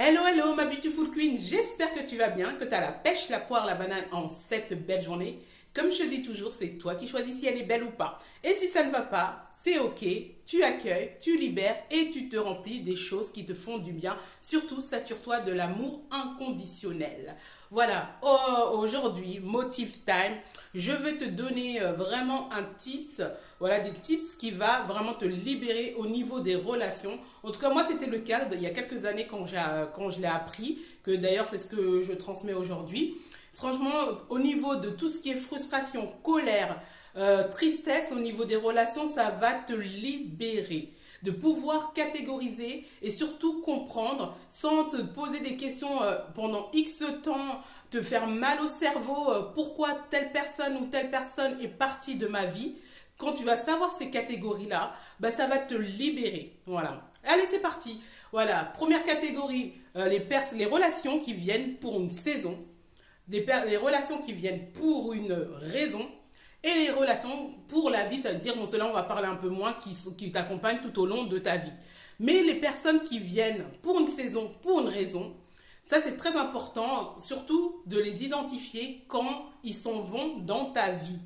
Hello, hello, ma beautiful queen. J'espère que tu vas bien, que tu as la pêche, la poire, la banane en cette belle journée. Comme je te dis toujours, c'est toi qui choisis si elle est belle ou pas. Et si ça ne va pas, c'est ok. Tu accueilles, tu libères et tu te remplis des choses qui te font du bien. Surtout, sature-toi de l'amour inconditionnel. Voilà, aujourd'hui, Motive Time. Je veux te donner vraiment un tips, voilà des tips qui va vraiment te libérer au niveau des relations. En tout cas, moi, c'était le cas il y a quelques années quand je l'ai appris, que d'ailleurs, c'est ce que je transmets aujourd'hui. Franchement, au niveau de tout ce qui est frustration, colère, tristesse, au niveau des relations, ça va te libérer. De pouvoir catégoriser et surtout comprendre sans te poser des questions pendant X temps, te faire mal au cerveau, pourquoi telle personne ou telle personne est partie de ma vie. Quand tu vas savoir ces catégories-là, bah, ça va te libérer. Voilà. Allez, c'est parti. Voilà. Première catégorie, les relations qui viennent pour une saison, les relations qui viennent pour une raison. Et les relations pour la vie, ça veut dire, bon, cela on va parler un peu moins, qui t'accompagnent tout au long de ta vie. Mais les personnes qui viennent pour une saison, pour une raison, ça c'est très important, surtout de les identifier quand ils s'en vont dans ta vie.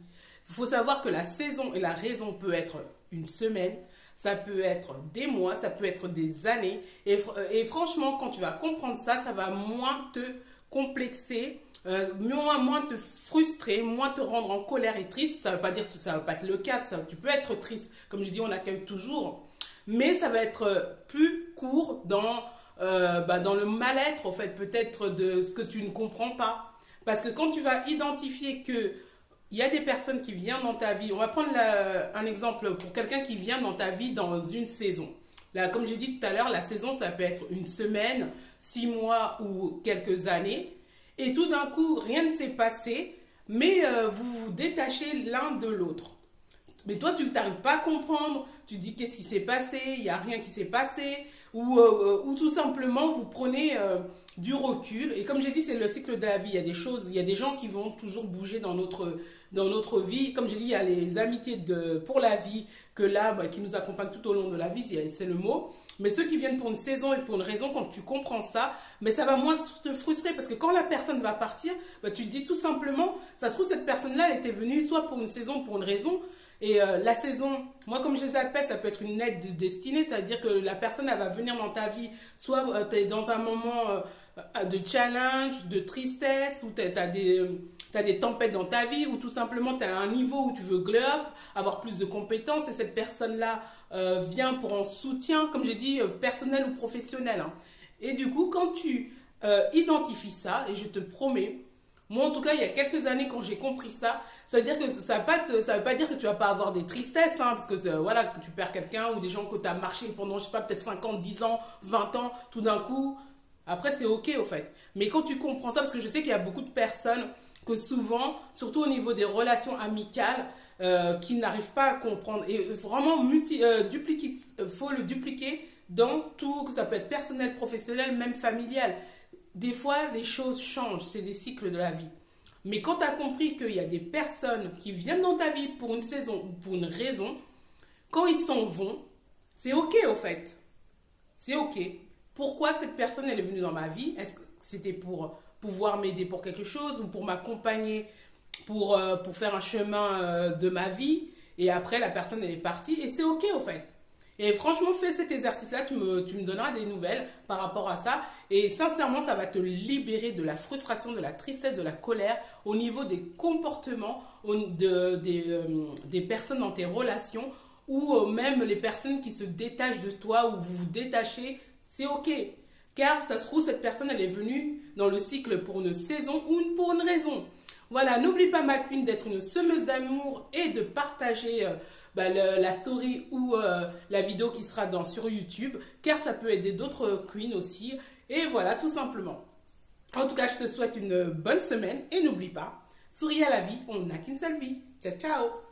Il faut savoir que la saison et la raison peut être une semaine, ça peut être des mois, ça peut être des années. Et franchement, quand tu vas comprendre ça, ça va moins te complexer, moins te frustrer, moins te rendre en colère et triste. Ça ne veut pas dire que ça ne va pas être le cas, tu peux être triste. Comme je dis, on accueille toujours. Mais ça va être plus court dans le mal-être, en fait, peut-être de ce que tu ne comprends pas. Parce que quand tu vas identifier que il y a des personnes qui viennent dans ta vie, on va prendre un exemple pour quelqu'un qui vient dans ta vie dans une saison. Là, comme j'ai dit tout à l'heure, la saison, ça peut être une semaine, 6 mois ou quelques années. Et tout d'un coup, rien ne s'est passé, mais vous vous détachez l'un de l'autre. Mais toi, tu n'arrives pas à comprendre, tu dis qu'est-ce qui s'est passé, il n'y a rien qui s'est passé, ou tout simplement vous prenez du recul. Et comme j'ai dit, c'est le cycle de la vie. Il y a des choses, il y a des gens qui vont toujours bouger dans notre vie. Comme j'ai dit, il y a les amitiés pour la vie, qui nous accompagnent tout au long de la vie, c'est le mot. Mais ceux qui viennent pour une saison et pour une raison, quand tu comprends ça, mais ça va moins te frustrer parce que quand la personne va partir, bah, tu te dis tout simplement, ça se trouve cette personne-là, elle était venue soit pour une saison, pour une raison. Et la saison, moi comme je les appelle, ça peut être une aide de destinée, ça veut dire que la personne elle va venir dans ta vie, soit tu es dans un moment de challenge, de tristesse, ou tu as des tempêtes dans ta vie, ou tout simplement tu as un niveau où tu veux glow up, avoir plus de compétences, et cette personne-là vient pour un soutien, comme j'ai dit, personnel ou professionnel. Hein. Et du coup, quand tu identifies ça, et je te promets, moi, en tout cas, il y a quelques années, quand j'ai compris ça, ça veut dire que ça veut pas dire que tu vas pas avoir des tristesses, hein, parce que voilà, que tu perds quelqu'un ou des gens que tu as marché pendant, je sais pas, peut-être 5 ans, 10 ans, 20 ans, tout d'un coup, après, c'est ok, au fait. Mais quand tu comprends ça, parce que je sais qu'il y a beaucoup de personnes que souvent, surtout au niveau des relations amicales, qui n'arrivent pas à comprendre. Et vraiment, faut le dupliquer dans tout, que ça peut être personnel, professionnel, même familial. Des fois, les choses changent, c'est des cycles de la vie. Mais quand tu as compris qu'il y a des personnes qui viennent dans ta vie pour une saison ou pour une raison, quand ils s'en vont, c'est ok au fait. C'est ok. Pourquoi cette personne elle est venue dans ma vie? Est-ce que c'était pour pouvoir m'aider pour quelque chose ou pour m'accompagner pour faire un chemin de ma vie? Et après, la personne elle est partie et c'est ok au fait. Et franchement, fais cet exercice-là, tu me donneras des nouvelles par rapport à ça. Et sincèrement, ça va te libérer de la frustration, de la tristesse, de la colère au niveau des comportements des personnes dans tes relations ou même les personnes qui se détachent de toi ou vous vous détachez. C'est ok. Car ça se trouve, cette personne, elle est venue dans le cycle pour une saison ou pour une raison. Voilà, n'oublie pas ma queen d'être une semeuse d'amour et de partager la story ou la vidéo qui sera sur YouTube, car ça peut aider d'autres queens aussi. Et voilà, tout simplement. En tout cas, je te souhaite une bonne semaine et n'oublie pas, souris à la vie, on n'a qu'une seule vie. Ciao, ciao!